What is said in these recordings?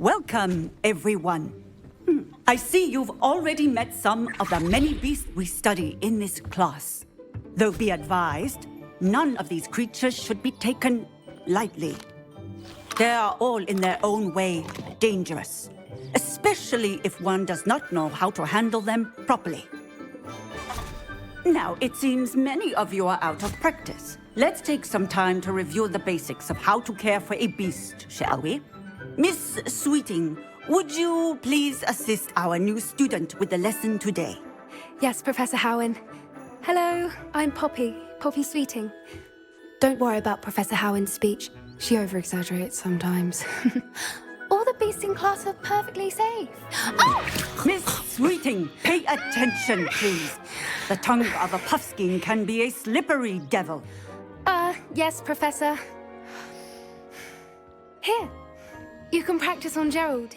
Welcome, everyone. I see you've already met some of the many beasts we study in this class. Though be advised, none of these creatures should be taken lightly. They are all in their own way dangerous, especially if one does not know how to handle them properly. Now, it seems many of you are out of practice. Let's take some time to review the basics of how to care for a beast, shall we? Miss Sweeting, would you please assist our new student with the lesson today? Yes, Professor Howen. Hello, I'm Poppy Sweeting. Don't worry about Professor Howen's speech. She over-exaggerates sometimes. All the beasts in class are perfectly safe. Oh! Miss Sweeting, pay attention, please. The tongue of a puffskein can be a slippery devil. Yes, Professor. Here, you can practice on Gerald.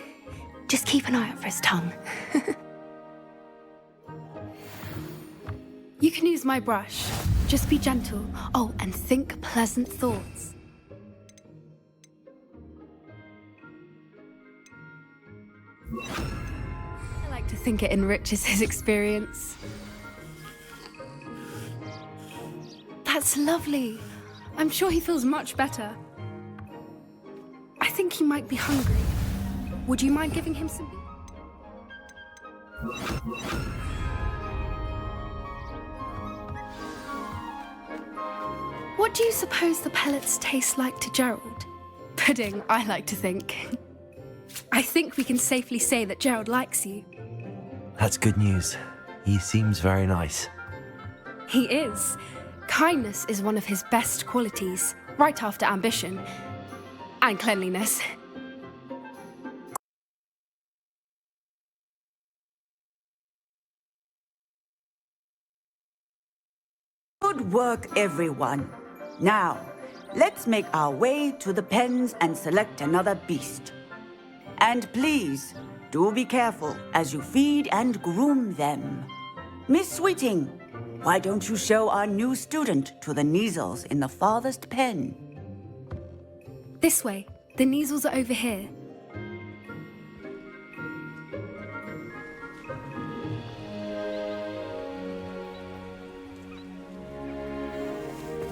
Just keep an eye out for his tongue. You can use my brush. Just be gentle. Oh, and think pleasant thoughts. I like to think it enriches his experience. That's lovely. I'm sure he feels much better. I think he might be hungry. Would you mind giving him some? What do you suppose the pellets taste like to Gerald? Pudding, I like to think. I think we can safely say that Gerald likes you. That's good news. He seems very nice. He is. Kindness is one of his best qualities, right after ambition. And cleanliness. Good work, everyone. Now, let's make our way to the pens and select another beast. And please, do be careful as you feed and groom them. Miss Sweeting, why don't you show our new student to the Neasels in the farthest pen? This way. The Neasels are over here.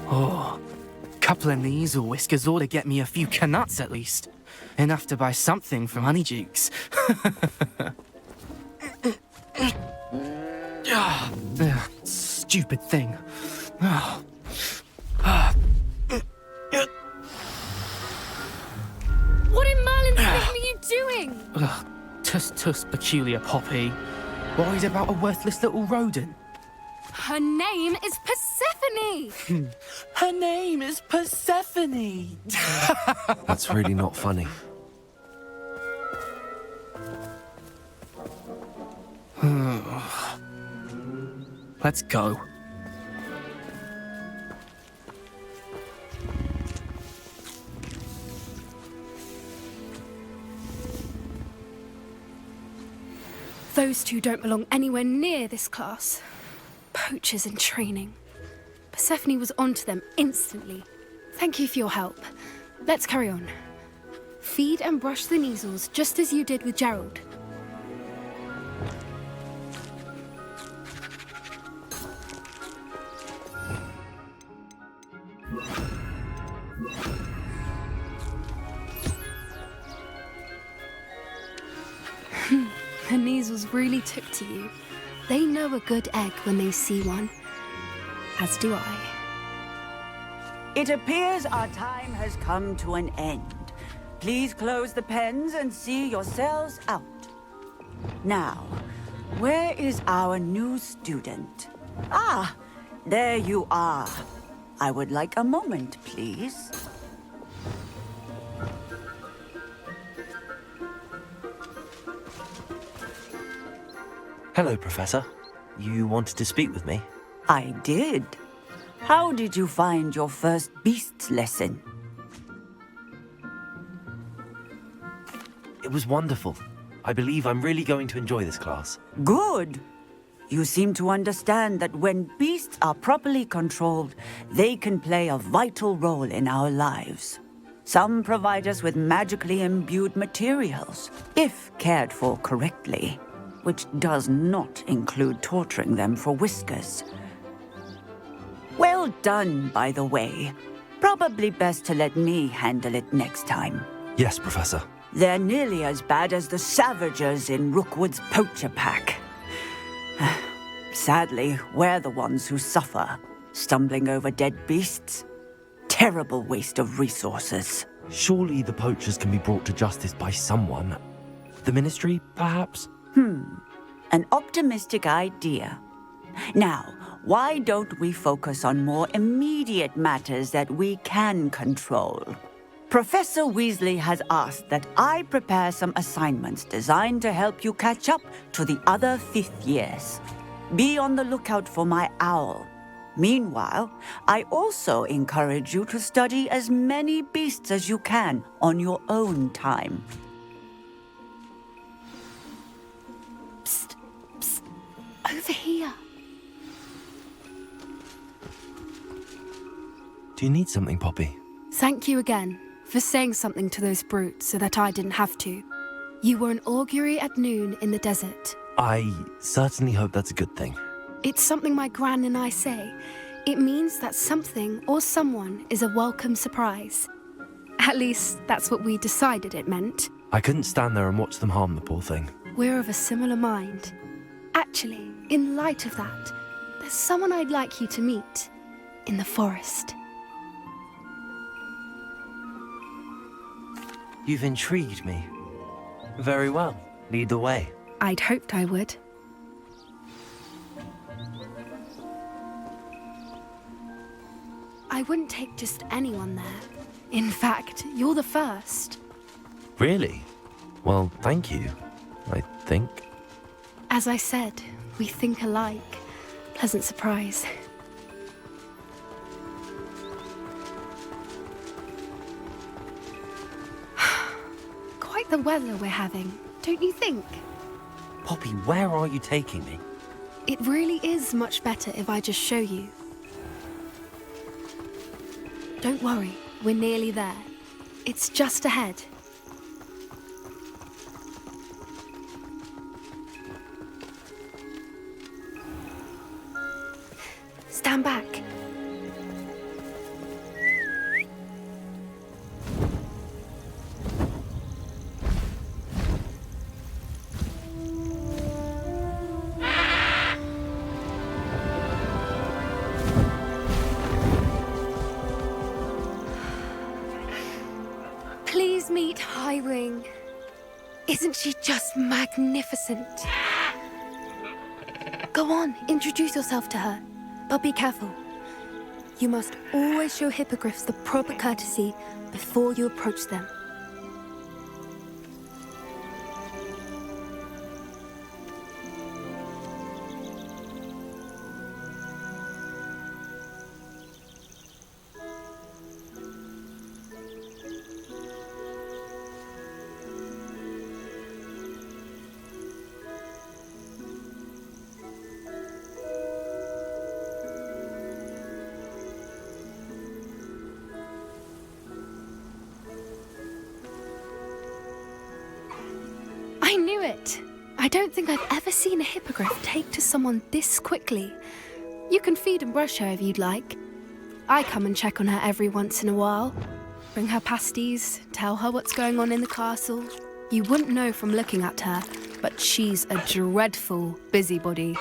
Oh, couple of Neasel whiskers ought to get me a few canuts at least. Enough to buy something from Honeydukes. Stupid thing. What in Merlin's name are you doing? Tuss, peculiar Poppy. Worried about a worthless little rodent. Her name is Persephone! Her name is Persephone! That's really not funny. Let's go. Those two don't belong anywhere near this class. Poachers in training. Persephone was onto them instantly. Thank you for your help. Let's carry on. Feed and brush the Neasels just as you did with Gerald. The Neasels really took to you. They know a good egg when they see one. As do I. It appears our time has come to an end. Please close the pens and see yourselves out. Now, where is our new student? Ah, there you are. I would like a moment, please. Hello, Professor. You wanted to speak with me? I did. How did you find your first beasts lesson? It was wonderful. I believe I'm really going to enjoy this class. Good. You seem to understand that when beasts are properly controlled, they can play a vital role in our lives. Some provide us with magically imbued materials, if cared for correctly, which does not include torturing them for whiskers. Well done, by the way. Probably best to let me handle it next time. Yes, Professor. They're nearly as bad as the Savagers in Rookwood's poacher pack. Sadly, we're the ones who suffer, stumbling over dead beasts. Terrible waste of resources. Surely the poachers can be brought to justice by someone. The Ministry, perhaps? An optimistic idea. Now, why don't we focus on more immediate matters that we can control? Professor Weasley has asked that I prepare some assignments designed to help you catch up to the other fifth years. Be on the lookout for my owl. Meanwhile, I also encourage you to study as many beasts as you can on your own time. Psst, psst, over here. Do you need something, Poppy? Thank you again for saying something to those brutes so that I didn't have to. You were an augury at noon in the desert. I certainly hope that's a good thing. It's something my gran and I say. It means that something or someone is a welcome surprise. At least, that's what we decided it meant. I couldn't stand there and watch them harm the poor thing. We're of a similar mind. Actually, in light of that, there's someone I'd like you to meet in the forest. You've intrigued me. Very well. Lead the way. I'd hoped I would. I wouldn't take just anyone there. In fact, you're the first. Really? Well, thank you, I think. As I said, we think alike. Pleasant surprise. Quite the weather we're having, don't you think? Poppy, where are you taking me? It really is much better if I just show you. Don't worry, we're nearly there. It's just ahead. Stand back. Please meet Highwing. Isn't she just magnificent? Go on, introduce yourself to her. But be careful. You must always show hippogriffs the proper courtesy before you approach them. I knew it! I don't think I've ever seen a hippogriff take to someone this quickly. You can feed and brush her if you'd like. I come and check on her every once in a while. Bring her pasties, tell her what's going on in the castle. You wouldn't know from looking at her, but she's a dreadful busybody.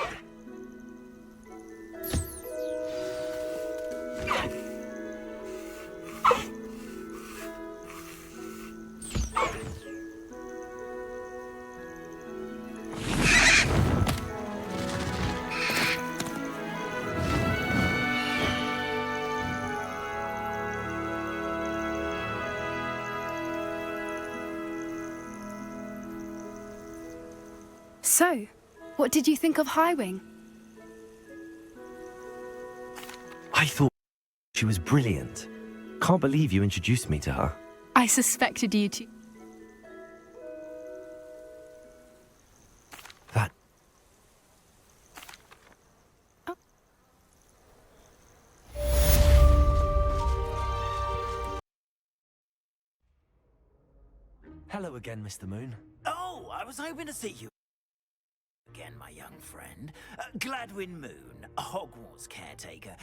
So, what did you think of Highwing? I thought she was brilliant. Can't believe you introduced me to her. I suspected you to. Hello again, Mr. Moon. Oh, I was hoping to see you again, my young friend. Gladwin Moon, Hogwarts caretaker,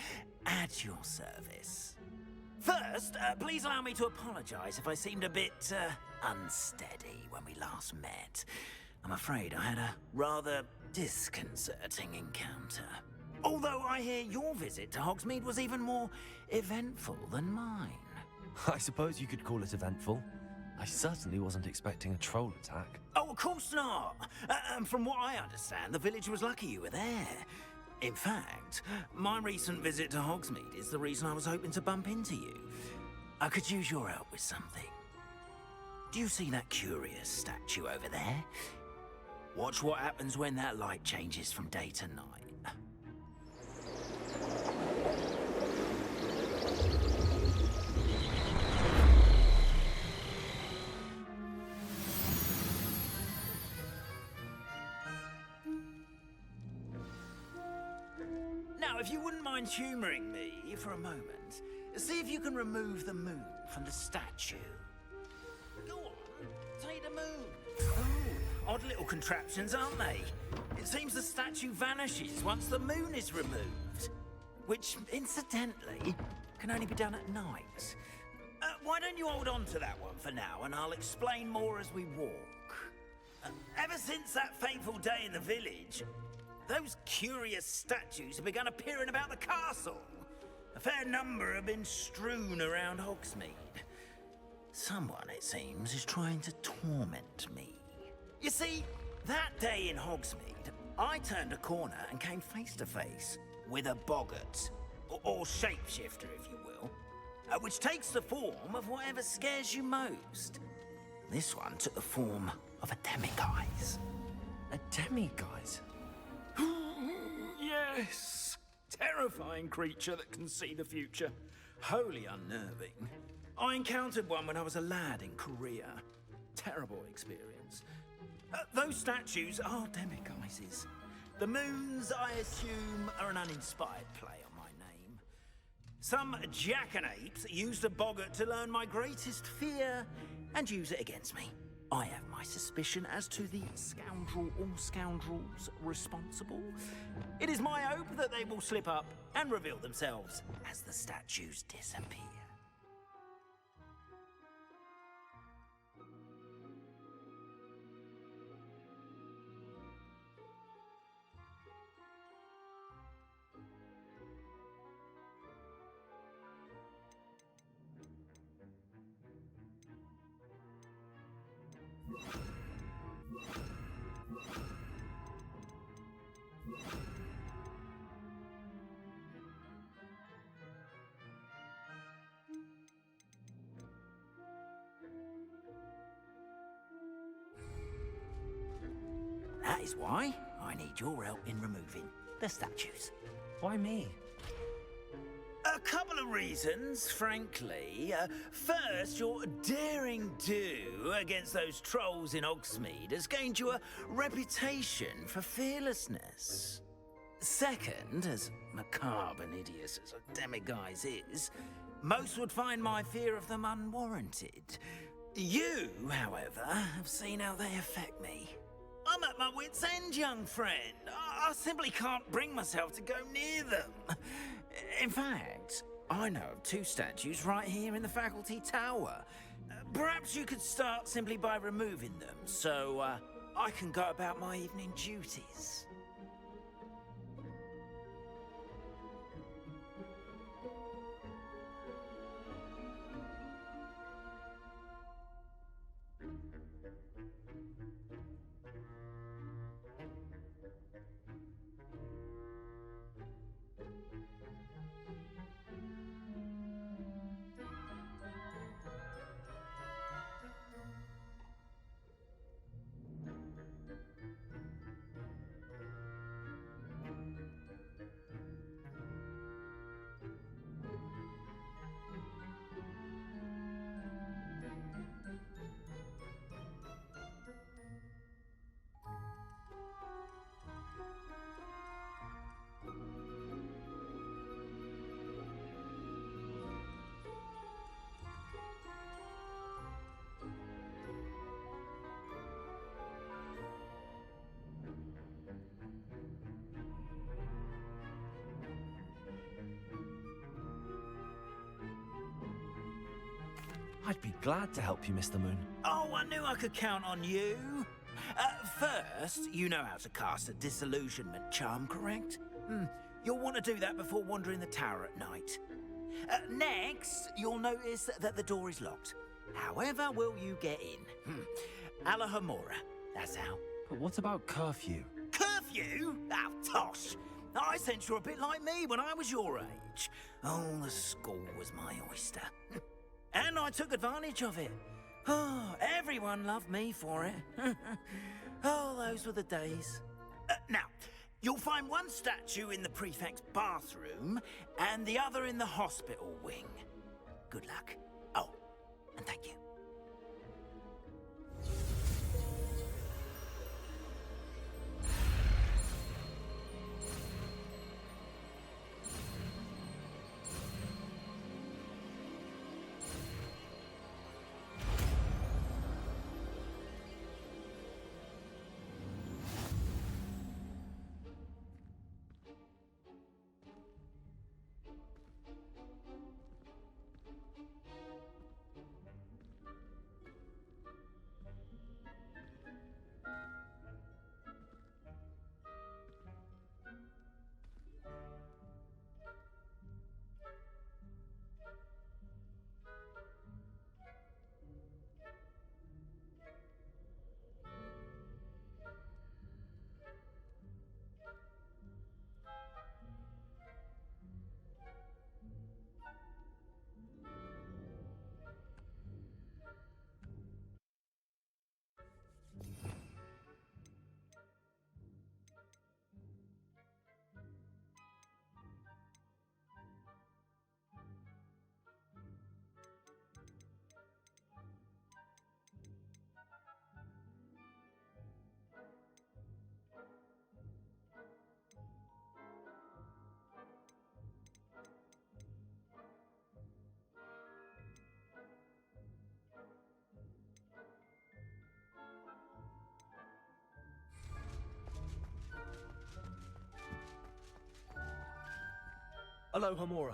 at your service. First, please allow me to apologise if I seemed a bit unsteady when we last met. I'm afraid I had a rather disconcerting encounter. Although I hear your visit to Hogsmeade was even more eventful than mine. I suppose you could call it eventful. I certainly wasn't expecting a troll attack. Oh, of course not. From what I understand, the village was lucky you were there. In fact, my recent visit to Hogsmeade is the reason I was hoping to bump into you. I could use your help with something. Do you see that curious statue over there? Watch what happens when that light changes from day to night. Now, if you wouldn't mind humouring me for a moment, see if you can remove the moon from the statue. Go on, take the moon. Oh, odd little contraptions, aren't they? It seems the statue vanishes once the moon is removed. Which, incidentally, can only be done at night. Why don't you hold on to that one for now, and I'll explain more as we walk. Ever since that fateful day in the village, those curious statues have begun appearing about the castle. A fair number have been strewn around Hogsmeade. Someone, it seems, is trying to torment me. You see, that day in Hogsmeade, I turned a corner and came face to face with a boggart, or shapeshifter, if you will, which takes the form of whatever scares you most. This one took the form of a demiguise. A demiguise? Yes! Terrifying creature that can see the future. Wholly unnerving. I encountered one when I was a lad in Korea. Terrible experience. Those statues are demiguises. The moons, I assume, are an uninspired play on my name. Some jackanapes used a boggart to learn my greatest fear and use it against me. I have my suspicion as to the scoundrel or scoundrels responsible. It is my hope that they will slip up and reveal themselves as the statues disappear. That is why I need your help in removing the statues. Why me? A couple of reasons, frankly. First, your daring do against those trolls in Hogsmeade has gained you a reputation for fearlessness. Second, as macabre and hideous as a demiguise is, most would find my fear of them unwarranted. You, however, have seen how they affect me. I'm at my wit's end, young friend. I simply can't bring myself to go near them. In fact, I know of two statues right here in the faculty tower. Perhaps you could start simply by removing them, so I can go about my evening duties. I'd be glad to help you, Mr. Moon. Oh, I knew I could count on you. First, you know how to cast a disillusionment charm, correct? You'll want to do that before wandering the tower at night. Next, you'll notice that the door is locked. However will you get in? Alahomora, that's how. But what about curfew? Curfew? Oh, tosh. I sense you're a bit like me when I was your age. Oh, the school was my oyster. And I took advantage of it. Oh, everyone loved me for it. Oh, those were the days. Now, you'll find one statue in the prefect's bathroom and the other in the hospital wing. Good luck. Oh, and thank you. Alohomora.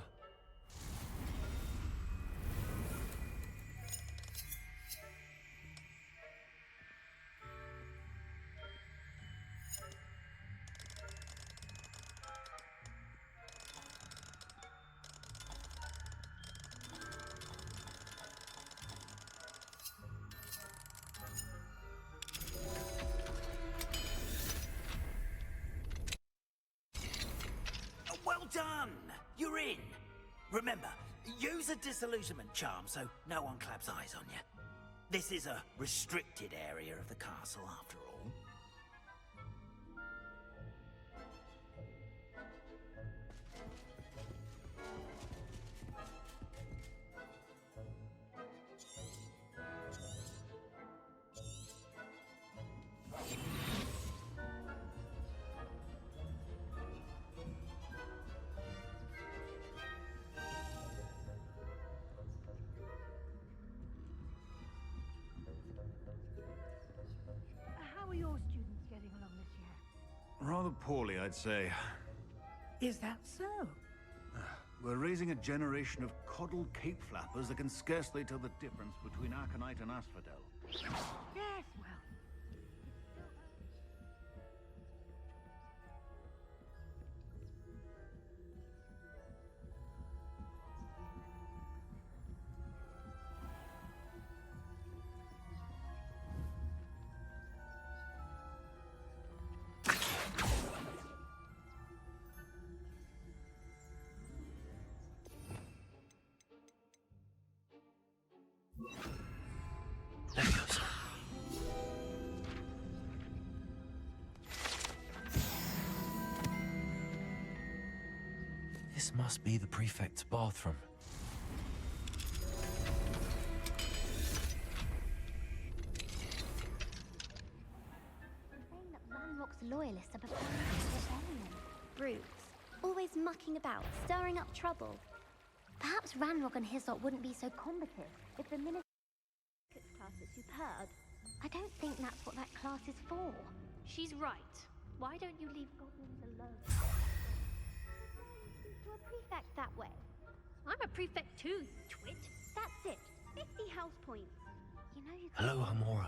Well done! You're in! Remember, use a disillusionment charm so no one claps eyes on you. This is a restricted area of the castle, after all. How are your students getting along this year? Rather poorly, I'd say. Is that so? We're raising a generation of coddled cape flappers that can scarcely tell the difference between Aconite and Asphodel. Yes, well. This must be the prefect's bathroom. Saying that Ranrock's loyalists are preparing for rebellion. Brutes, always mucking about, stirring up trouble. Perhaps Ranrock and his lot wouldn't be so combative if the minister's class is superb. I don't think that's what that class is for. She's right. Why don't you leave Goblins alone. To a prefect that way. I'm a prefect too, you twit. That's it. 50 how South Point. You know you Hello, Hamora.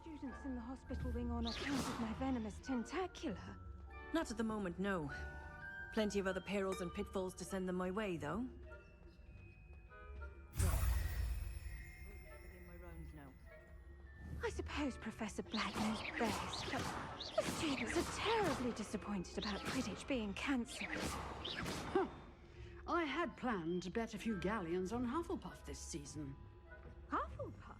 Students in the hospital wing on account of my venomous tentacular. Not at the moment, no. Plenty of other perils and pitfalls to send them my way, though. Begin my rounds now. I suppose Professor Black knows best, but the students are terribly disappointed about Quidditch being cancelled. Huh. I had planned to bet a few galleons on Hufflepuff this season. Hufflepuff?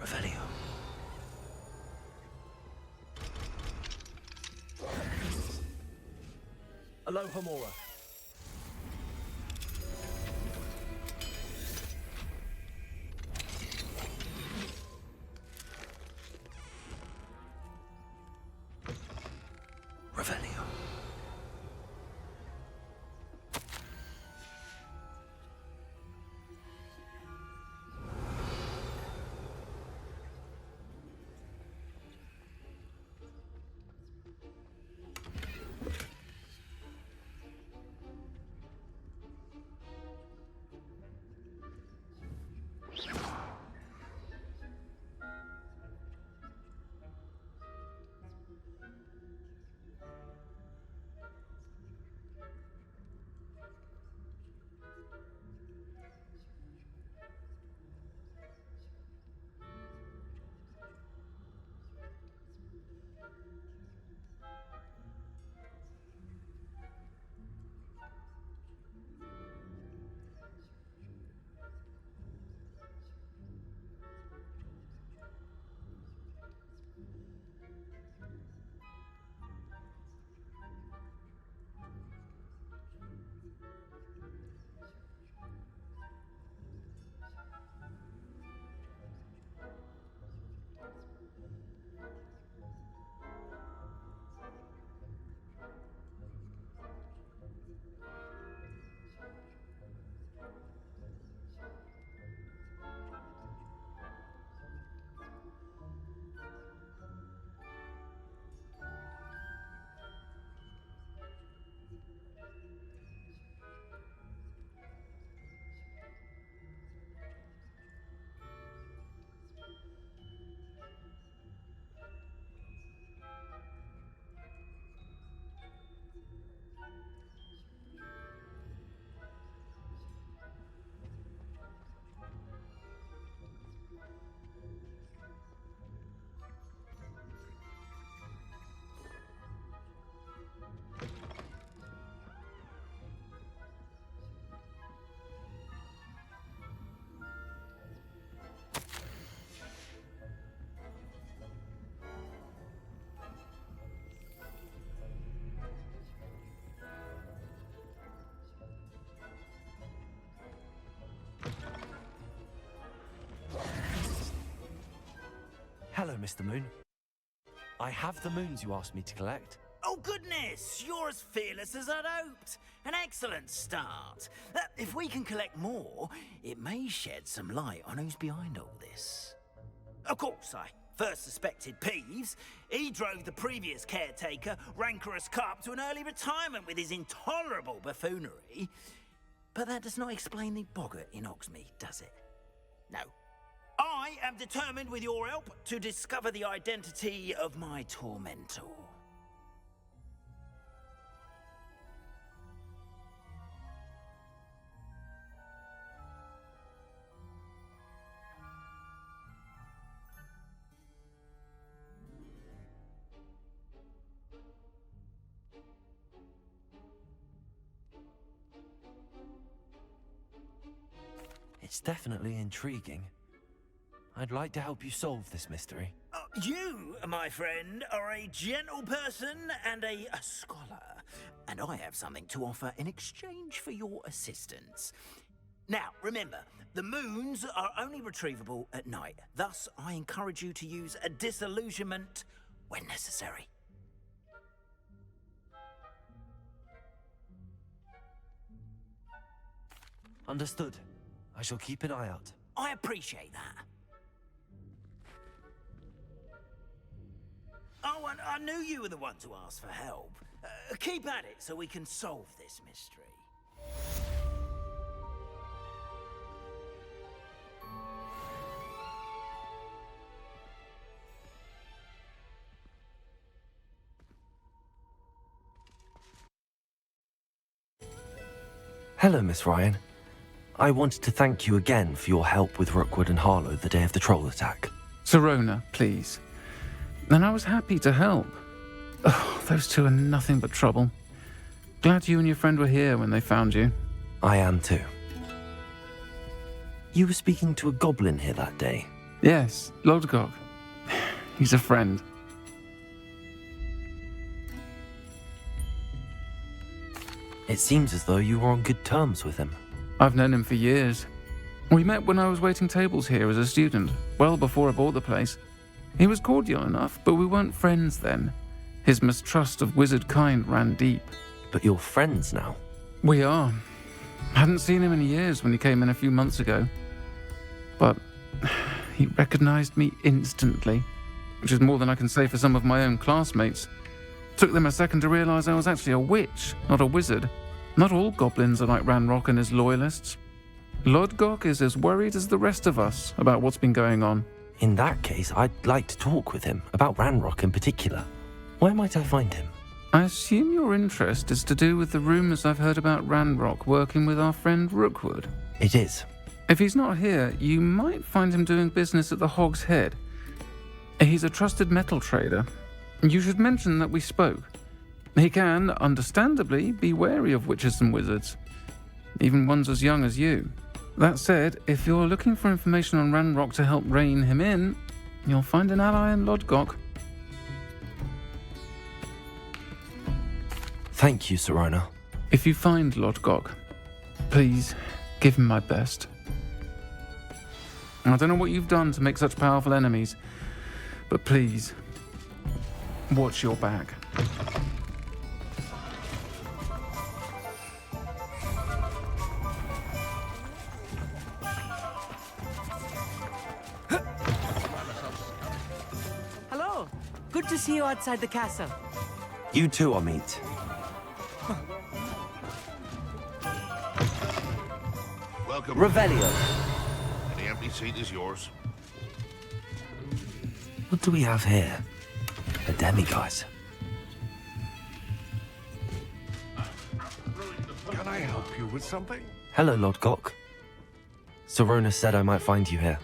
Revelio. Hello, Hamora. Revelio. Hello, Mr. Moon. I have the moons you asked me to collect. Oh, goodness! You're as fearless as I'd hoped. An excellent start. If we can collect more, it may shed some light on who's behind all this. Of course, I first suspected Peeves. He drove the previous caretaker, Rancorous Carp, to an early retirement with his intolerable buffoonery. But that does not explain the boggart in Hogsmeade, does it? No. I am determined, with your help, to discover the identity of my tormentor. It's definitely intriguing. I'd like to help you solve this mystery. You, my friend, are a gentle person and a scholar, and I have something to offer in exchange for your assistance. Now, remember, the moons are only retrievable at night. Thus, I encourage you to use a disillusionment when necessary. Understood. I shall keep an eye out. I appreciate that. Oh, and I knew you were the one to ask for help. Keep at it so we can solve this mystery. Hello, Miss Ryan. I wanted to thank you again for your help with Rookwood and Harlow the day of the troll attack. Sirona, please. And I was happy to help. Oh, those two are nothing but trouble. Glad you and your friend were here when they found you. I am too. You were speaking to a goblin here that day. Yes, Lodgok. He's a friend. It seems as though you were on good terms with him. I've known him for years. We met when I was waiting tables here as a student, well before I bought the place. He was cordial enough, but we weren't friends then. His mistrust of wizard kind ran deep. But you're friends now? We are. Hadn't seen him in years when he came in a few months ago. But he recognized me instantly, which is more than I can say for some of my own classmates. Took them a second to realize I was actually a witch, not a wizard. Not all goblins are like Ranrock and his loyalists. Lodgok is as worried as the rest of us about what's been going on. In that case, I'd like to talk with him, about Ranrock in particular. Where might I find him? I assume your interest is to do with the rumors I've heard about Ranrock working with our friend Rookwood. It is. If he's not here, you might find him doing business at the Hog's Head. He's a trusted metal trader. You should mention that we spoke. He can, understandably, be wary of witches and wizards, even ones as young as you. That said, if you're looking for information on Ranrock to help rein him in, you'll find an ally in Lodgok. Thank you, Sirona. If you find Lodgok, please give him my best. I don't know what you've done to make such powerful enemies, but please, watch your back. Hello. Good to see you outside the castle. You too, Amit. Welcome. Revelio. Any empty seat is yours. What do we have here? A demiguise. Can I help you with something? Hello, Lodgok. Sirona said I might find you here.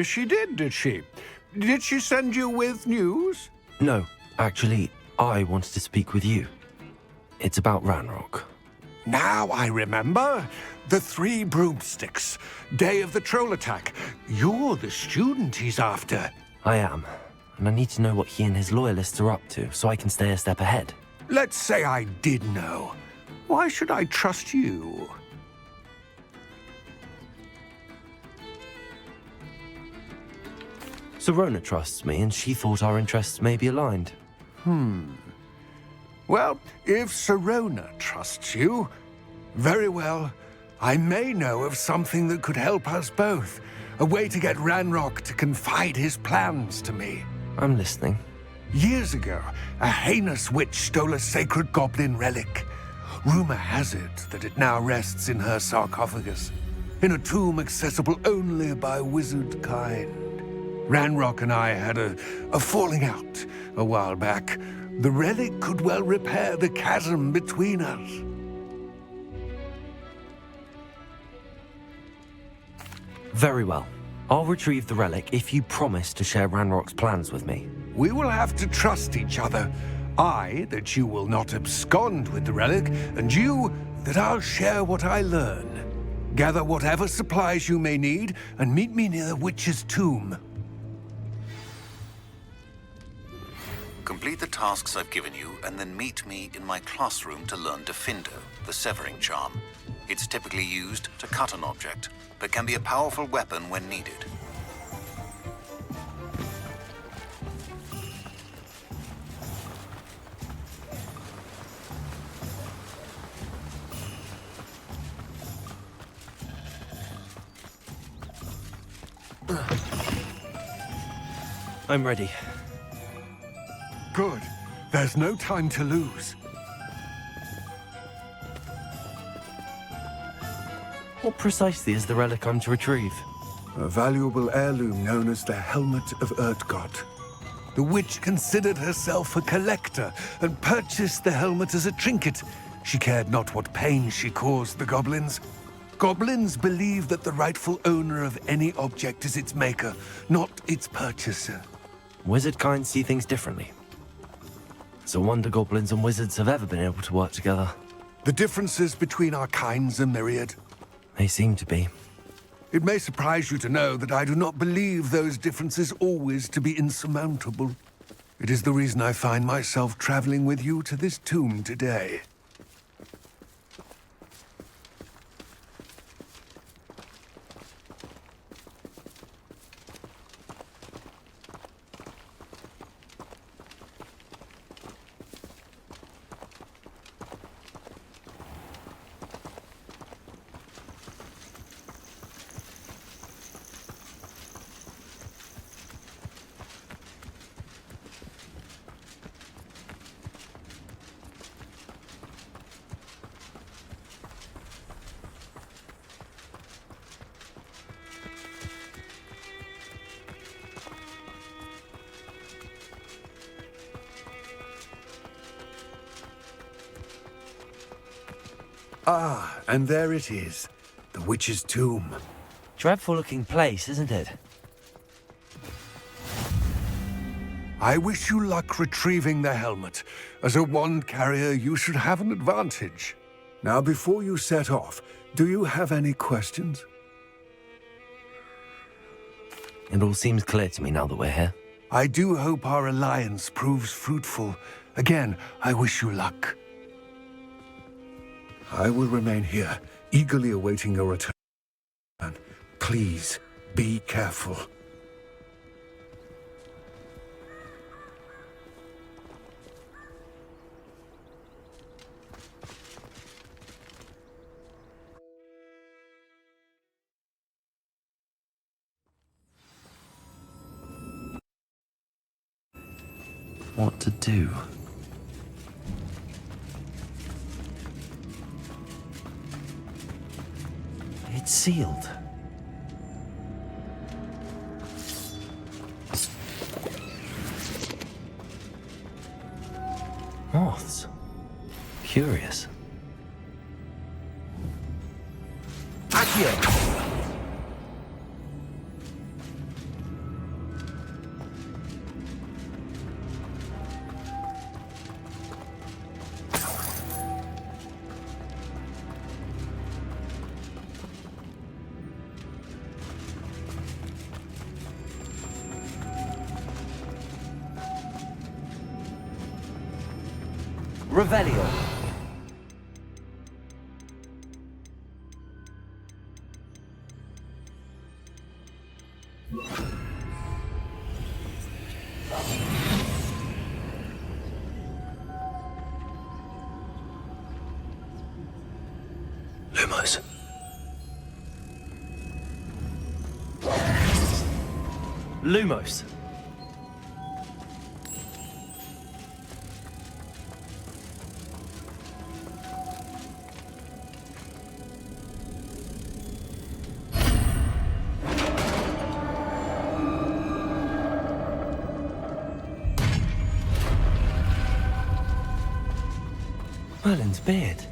She did she? Did she send you with news? No, actually, I wanted to speak with you. It's about Ranrock. Now I remember. The 3 broomsticks. Day of the troll attack. You're the student he's after. I am, and I need to know what he and his loyalists are up to so I can stay a step ahead. Let's say I did know. Why should I trust you? Sirona trusts me, and she thought our interests may be aligned. Well, if Sirona trusts you, very well. I may know of something that could help us both. A way to get Ranrock to confide his plans to me. I'm listening. Years ago, a heinous witch stole a sacred goblin relic. Rumor has it that it now rests in her sarcophagus. in a tomb accessible only by wizard kind. Ranrock and I had a falling out a while back. The relic could well repair the chasm between us. Very well. I'll retrieve the relic if you promise to share Ranrock's plans with me. We will have to trust each other. I, that you will not abscond with the relic, and you, that I'll share what I learn. Gather whatever supplies you may need, and meet me near the witch's tomb. Complete the tasks I've given you, and then meet me in my classroom to learn Defindo, the severing charm. It's typically used to cut an object, but can be a powerful weapon when needed. I'm ready. Good. There's no time to lose. What precisely is the relic I'm to retrieve? A valuable heirloom known as the Helmet of Erdgott. The witch considered herself a collector and purchased the helmet as a trinket. She cared not what pain she caused the goblins. Goblins believe that the rightful owner of any object is its maker, not its purchaser. Wizard kind see things differently. It's a wonder goblins and wizards have ever been able to work together. The differences between our kinds are myriad. They seem to be. It may surprise you to know that I do not believe those differences always to be insurmountable. It is the reason I find myself traveling with you to this tomb today. Ah, and there it is. The witch's tomb. Dreadful looking place, isn't it? I wish you luck retrieving the helmet. As a wand carrier, you should have an advantage. Now, before you set off, do you have any questions? It all seems clear to me now that we're here. I do hope our alliance proves fruitful. Again, I wish you luck. I will remain here, eagerly awaiting your return. Please, be careful. What to do? It's sealed. Moths. Curious. Accio! Revelio. Lumos. Lumos. Merlin's beard.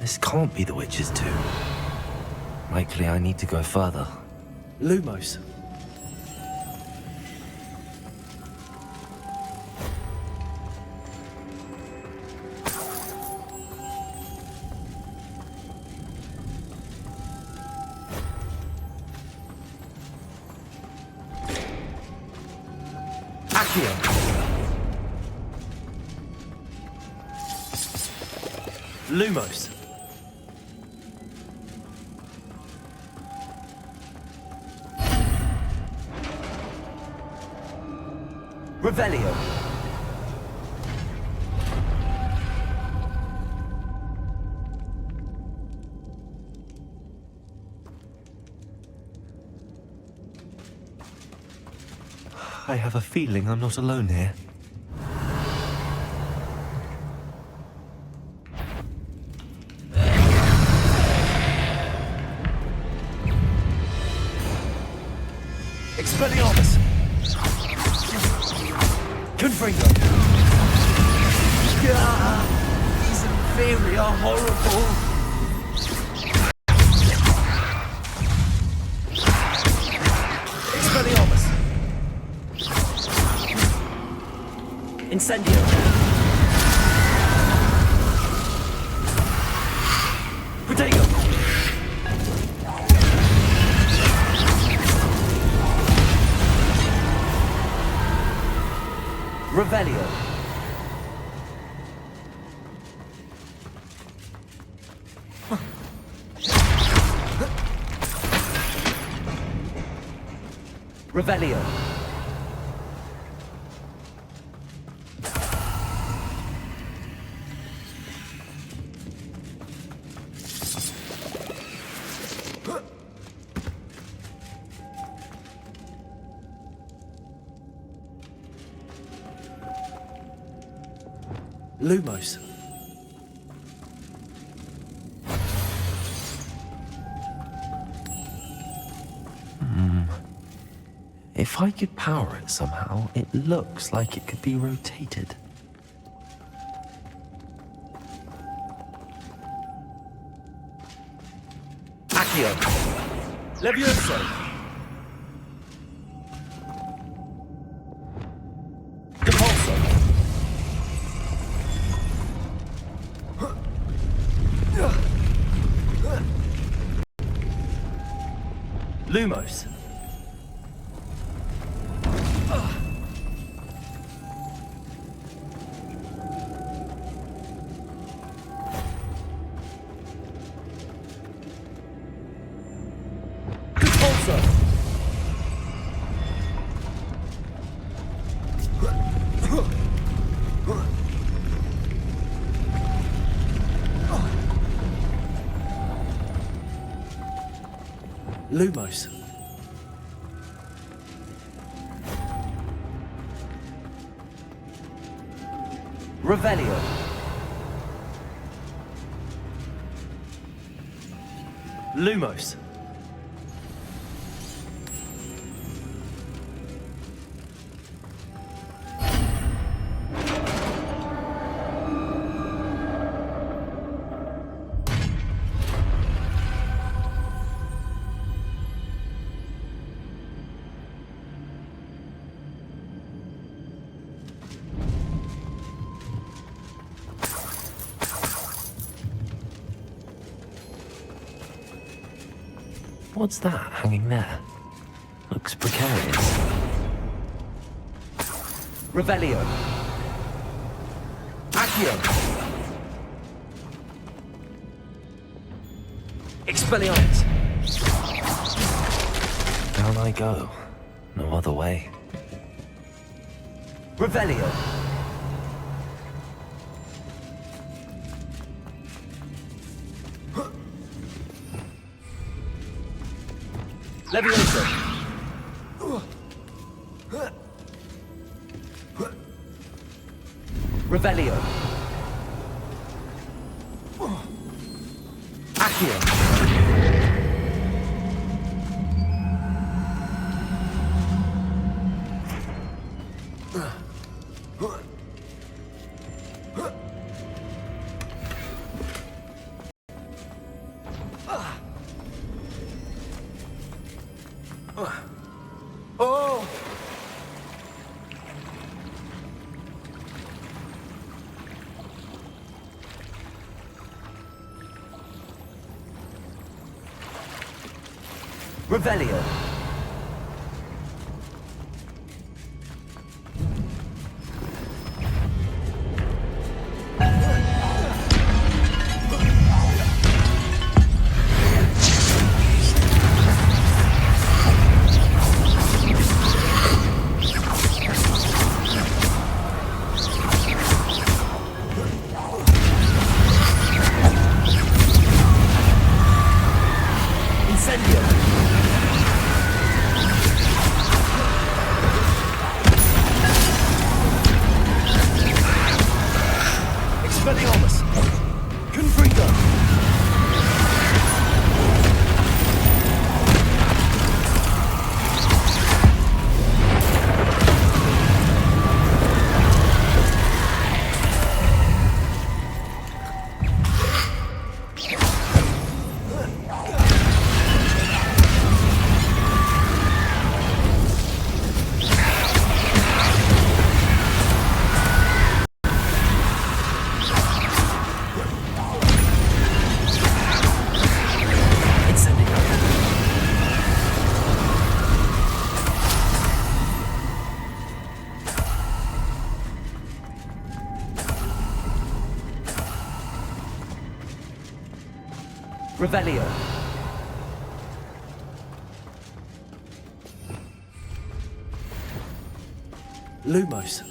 This can't be the witch's tomb. Likely I need to go further. Lumos. Lumos. Revelio. I have a feeling I'm not alone here. Expelliarmus! Confringo! These inferi are horrible! Expelliarmus! Incendio! Protego! Revelio. Revelio. Lumos. If I could power it somehow, it looks like it could be rotated. Accio. Levioso. Depulso. Lumos. Lumos. Revelio. Lumos. What's that hanging there? Looks precarious. Revelio. Accio. Expelliarmus. Down I go. No other way. Revelio. Levioso! Revelio! Accio! Oh! Revelio. Expelliarmus! Confringo! Revelio. Lumos.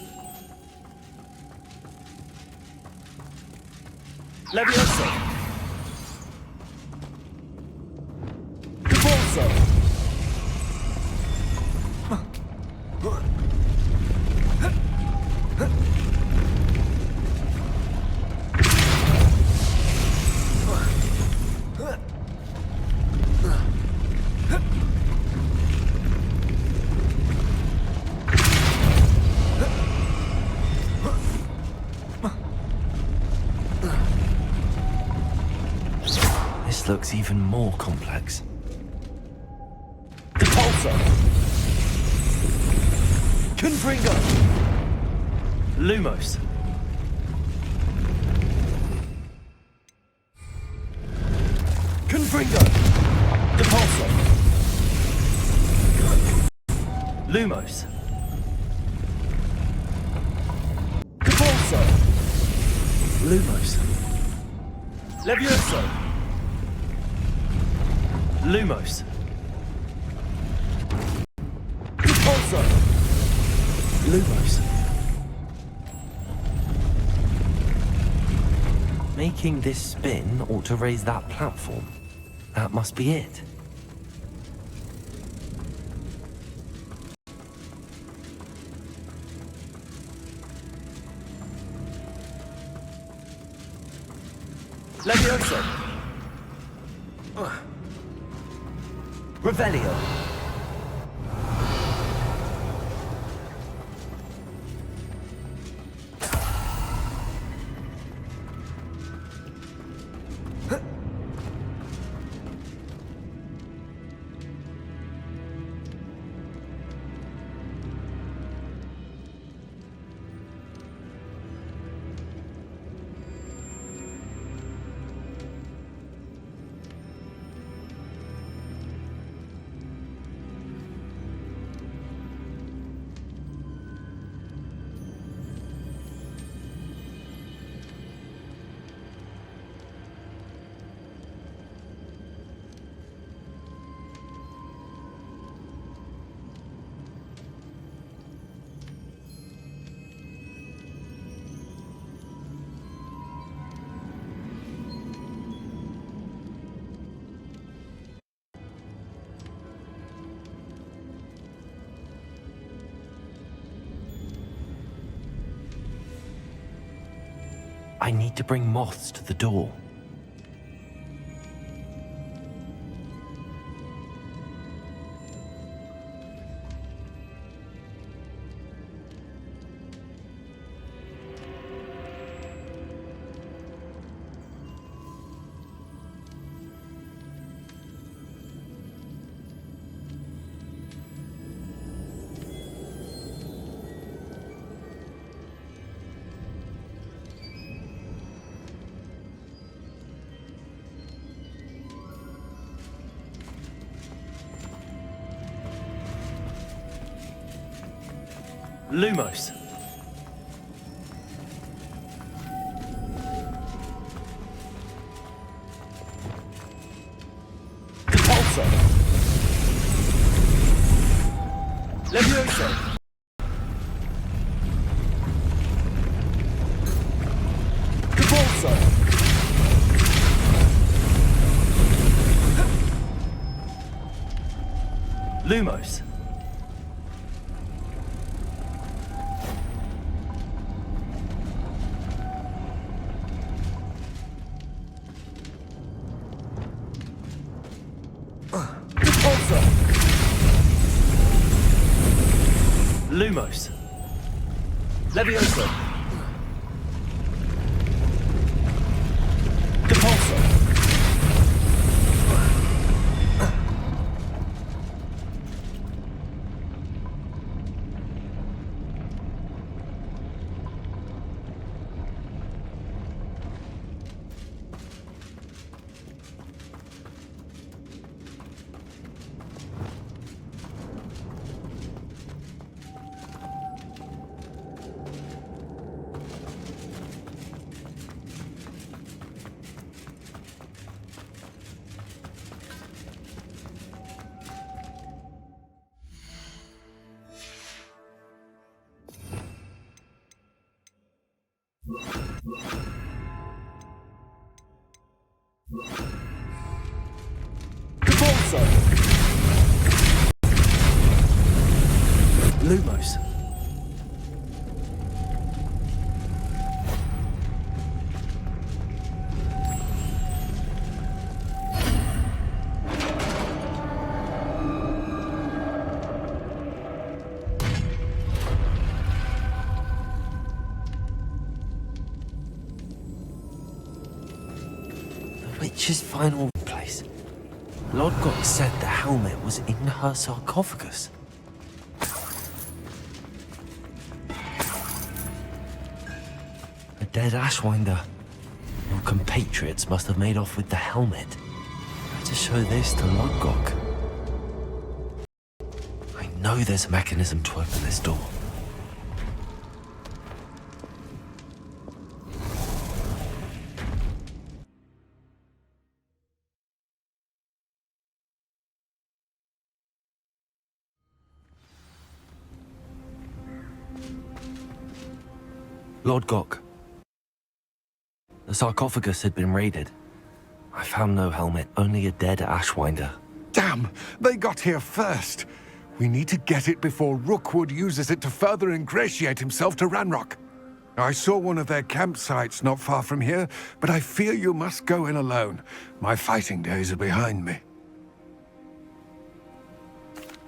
Levioso. Cabalso. This looks even more complex. Depulso! Confringo! Lumos! Confringo! Depulso! Lumos! Depulso! Lumos! Levioso! Lumos. Depulso. Lumos. Making this spin ought to raise that platform. That must be it. Levioso. Revelio. I need to bring moths to the door. Lumos. Repulsor. Levioso. Repulsor. Lumos. Lumos. Levioso. Repulsor. Repulsor. Lumos. The witch's final place. Lodgok said the helmet was in her sarcophagus. A dead Ashwinder. Your compatriots must have made off with the helmet. Better show this to Lodgok. I know there's a mechanism to open this door. Lodgok. The sarcophagus had been raided. I found no helmet, only a dead Ashwinder. Damn! They got here first. We need to get it before Rookwood uses it to further ingratiate himself to Ranrock. I saw one of their campsites not far from here, but I fear you must go in alone. My fighting days are behind me.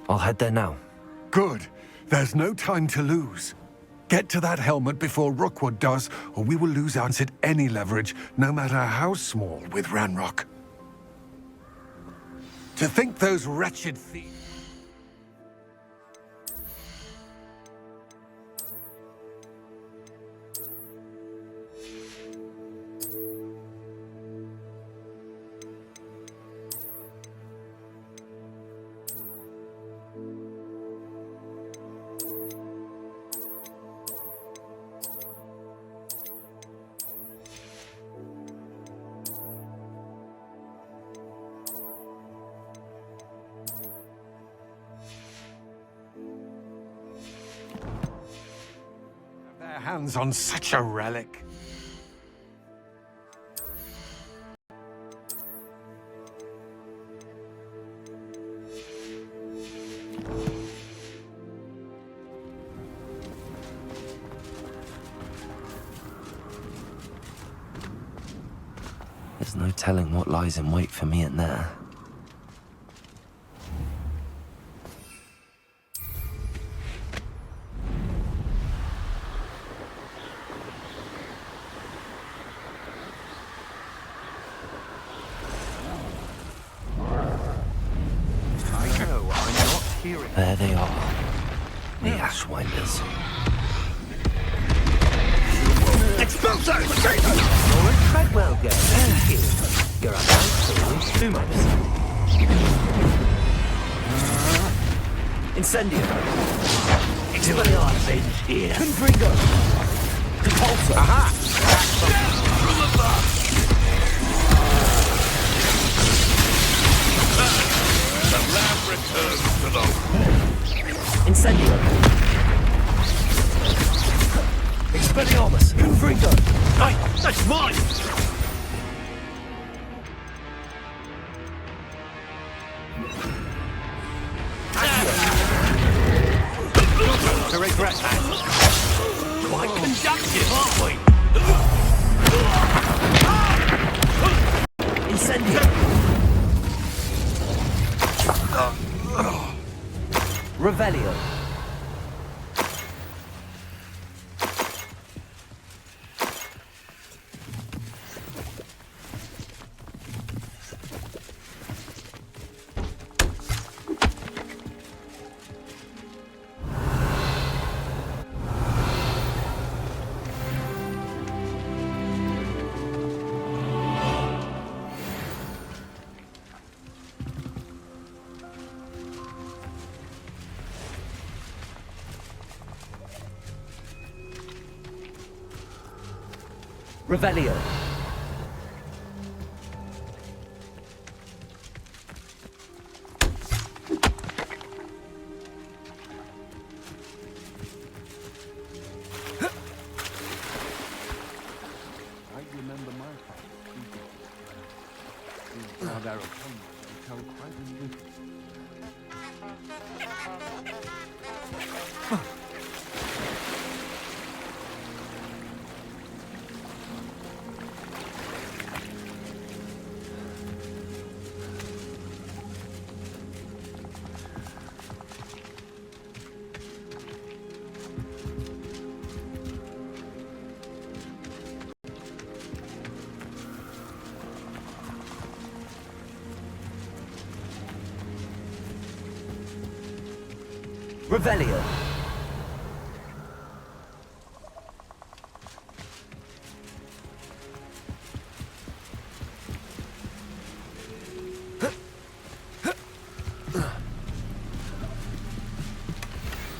I'll head there now. Good. There's no time to lose. Get to that helmet before Rookwood does, or we will lose out at any leverage, no matter how small, with Ranrock. To think those wretched thieves... hands on such a relic. There's no telling what lies in wait for me in there. There they are, the Ashwinders. Expulso! You're a Treadwell girl, thank you. You're a nice Lumos. Incendio. Expelliarmus here. Confringo. Compulso. Aha! From above. The lab returns to the... Incendio. Expelliarmus! Confringo! Hey, that's mine! To regret that. Quite conductive, aren't we? Incendio! Revelio. Revelio. I remember my father speaking. Now there are some who tell quite a little. Revelio.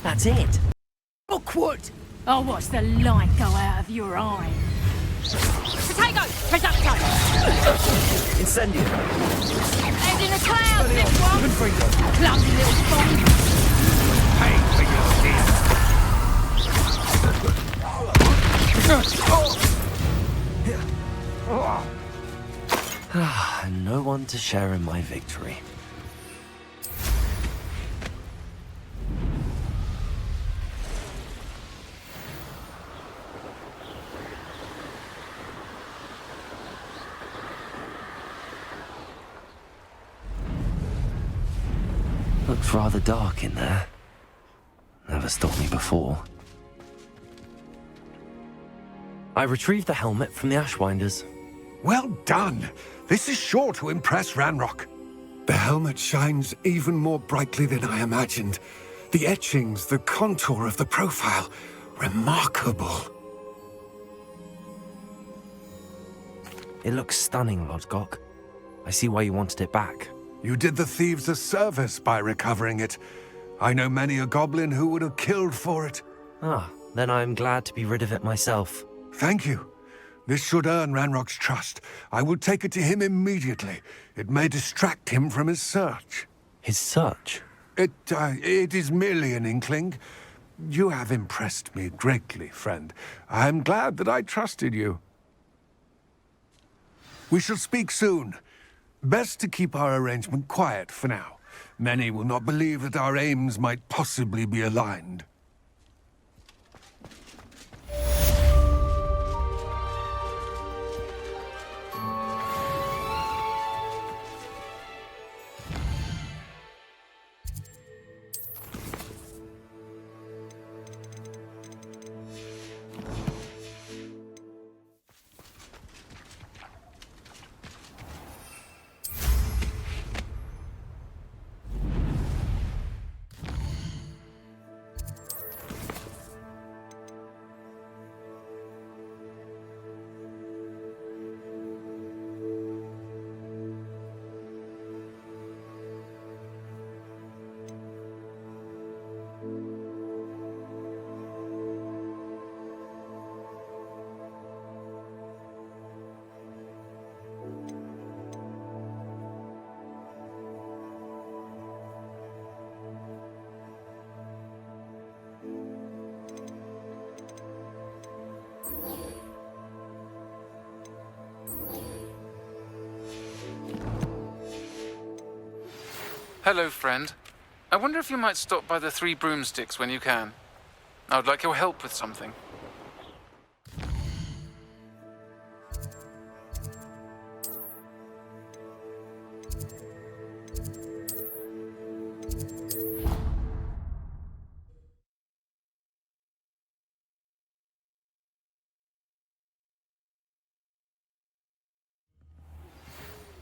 That's it. Awkward. I'll watch the light go out of your eye. Potato! Potato! Incendio. Head in a cloud, this one! Clumsy little spawn! Pay for your And no one to share in my victory. Looks rather dark in there. Never stopped me before. I retrieved the helmet from the Ashwinders. Well done! This is sure to impress Ranrock. The helmet shines even more brightly than I imagined. The etchings, the contour of the profile, remarkable. It looks stunning, Lodgok. I see why you wanted it back. You did the thieves a service by recovering it. I know many a goblin who would have killed for it. Ah, then I'm glad to be rid of it myself. Thank you. This should earn Ranrock's trust. I will take it to him immediately. It may distract him from his search. His search? It is merely an inkling. You have impressed me greatly, friend. I am glad that I trusted you. We shall speak soon. Best to keep our arrangement quiet for now. Many will not believe that our aims might possibly be aligned. Hello, friend. I wonder if you might stop by the Three Broomsticks when you can. I would like your help with something.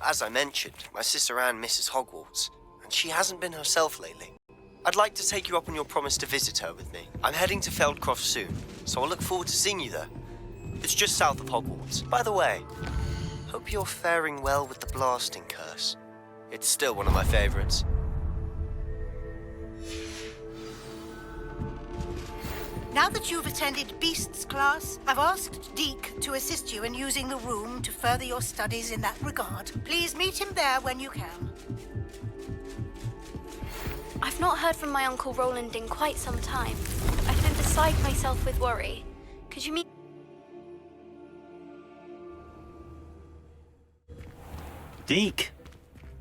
As I mentioned, my sister Anne misses Hogwarts, and she hasn't been herself lately. I'd like to take you up on your promise to visit her with me. I'm heading to Feldcroft soon, so I'll look forward to seeing you there. It's just south of Hogwarts. By the way, hope you're faring well with the blasting curse. It's still one of my favorites. Now that you've attended Beasts class, I've asked Deke to assist you in using the room to further your studies in that regard. Please meet him there when you can. I've not heard from my Uncle Roland in quite some time. I've been beside myself with worry. Could you meet... Deke.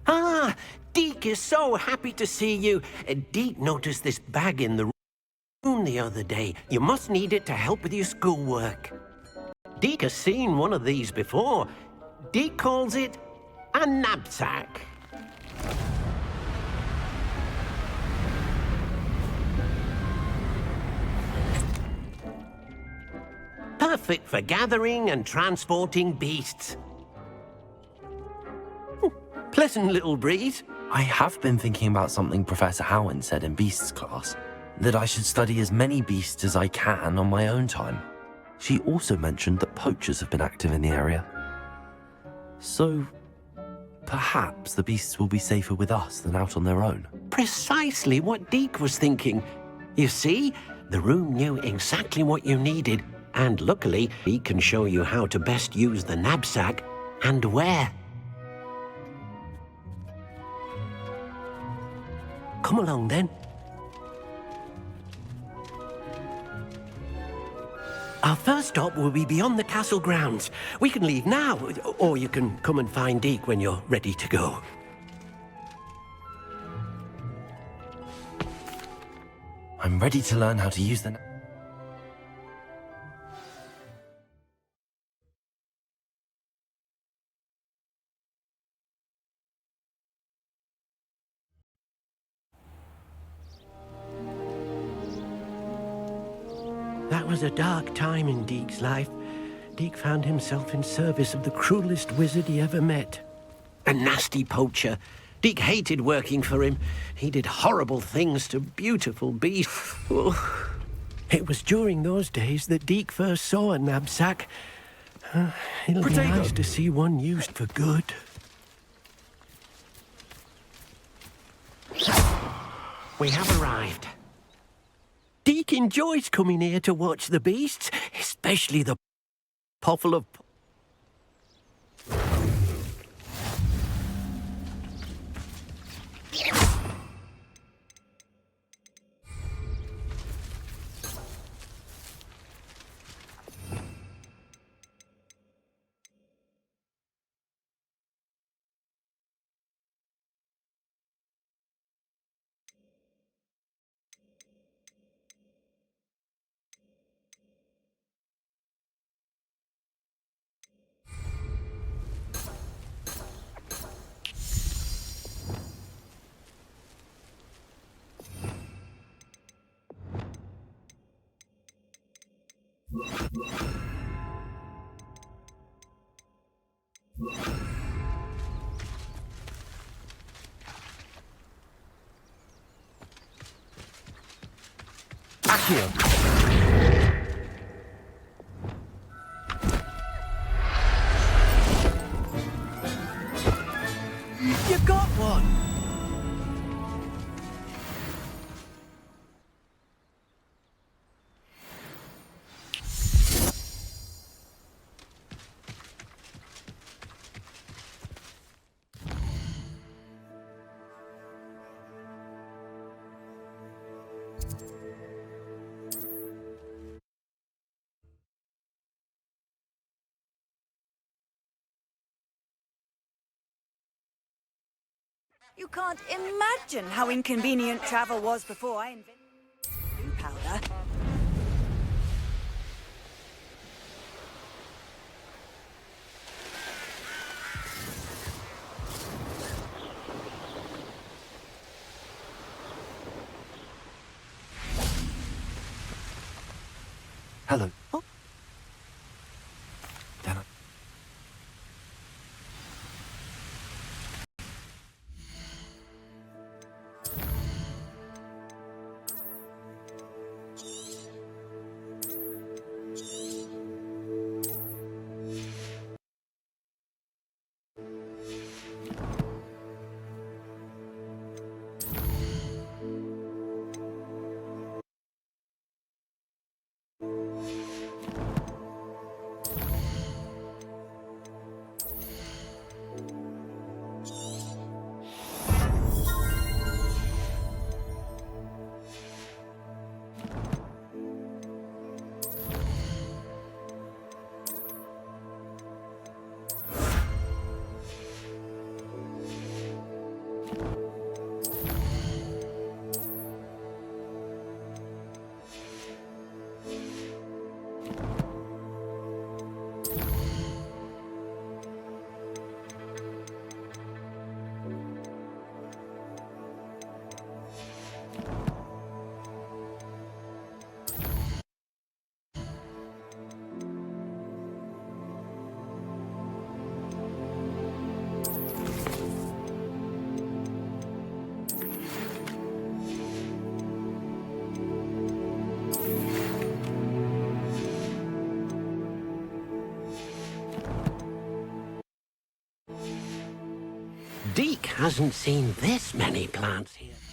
Ah, Deke is so happy to see you. Deke noticed this bag in the room the other day. You must need it to help with your schoolwork. Deke has seen one of these before. Deke calls it a knapsack. Perfect for gathering and transporting beasts. Pleasant little breeze. I have been thinking about something Professor Howard said in Beasts class, that I should study as many beasts as I can on my own time. She also mentioned that poachers have been active in the area. So, perhaps the beasts will be safer with us than out on their own. Precisely what Deke was thinking. You see, the room knew exactly what you needed, and luckily, he can show you how to best use the knapsack and where. Come along, then. Our first stop will be beyond the castle grounds. We can leave now, or you can come and find Deke when you're ready to go. I'm ready to learn how to use the... That was a dark time in Deke's life. Deke found himself in service of the cruelest wizard he ever met. A nasty poacher. Deke hated working for him. He did horrible things to beautiful beasts. Oh. It was during those days that Deke first saw a knapsack. It'll be nice to see one used for good. We have arrived. Deke enjoys coming here to watch the beasts, especially the puffle of... You got one! You can't imagine how inconvenient travel was before I invented blue powder. Hello. Deke hasn't seen this many plants here.